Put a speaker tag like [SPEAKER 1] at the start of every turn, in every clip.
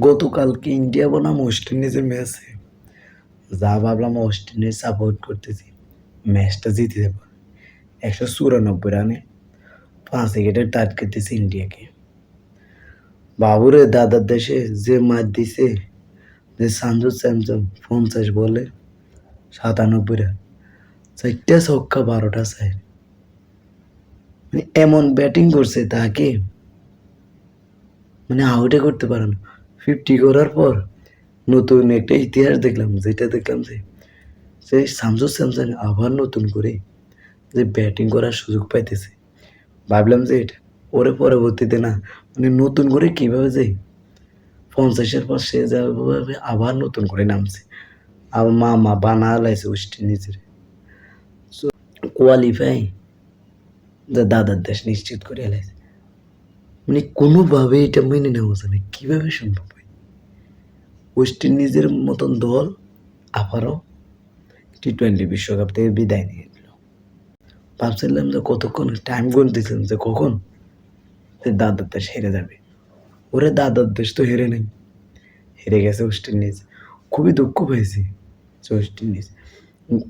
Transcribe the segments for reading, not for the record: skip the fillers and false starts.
[SPEAKER 1] গতকালকে ইন্ডিয়া বনাম ওয়েস্ট ইন্ডিজের ম্যাচে যা ভাবলাম ওয়েস্ট ইন্ডিজ সাপোর্ট করতেছি, ম্যাচটা জিতে যাবো। 194 রানে 5 উইকেটের টার্গেট দিছে ইন্ডিয়াকে। বাবুরে দাদার দেশে যে ম্যাচ দিছে, যে সঞ্জু স্যামসন 50 বলে 97 রান, 4টা ছক্কা 12টা চার, মানে এমন ব্যাটিং করছে তাকে মানে আউটে করতে পারে না। 50 করার পর নতুন একটা ইতিহাস দেখলাম, যেটা দেখলাম যে যে সামজু স্যামসন আবার নতুন করে যে ব্যাটিং করার সুযোগ পাইতেছে। ভাবলাম যে এটা ওরে পরবর্তীতে না, মানে নতুন করে কিভাবে যে 50-এর পর সে যাবে আবার নতুন করে নামছে, আর মামা বানা লাইছে ওয়েস্ট ইন্ডিজের কোয়ালিফাই, যে দাদার দেশ নিশ্চিত করে লাইছে। মানে কোনোভাবে এটা মেনে নেওয়া যায় না, কিভাবে সম্ভব হয় ওয়েস্ট ইন্ডিজের মতন দল আবারও T20 বিশ্বকাপ থেকে বিদায় নিয়ে নিল। ভাবছিলাম যে কতক্ষণ টাইম গুনতেছিলাম যে কখন দাদার দেশ হেরে যাবে। ওরে দাদার দেশ তো হেরে নেই, হেরে গেছে ওয়েস্ট ইন্ডিজ। খুবই দুঃখ পেয়েছি যে ওয়েস্ট ইন্ডিজ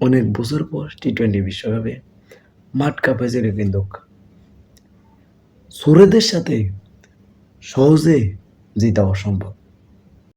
[SPEAKER 1] অনেক বছর পর T20 বিশ্বকাপে মাঠ কাঁপাইছিল, কিন্তু সুরেদের সাথে সহজে জিতা অসম্ভব।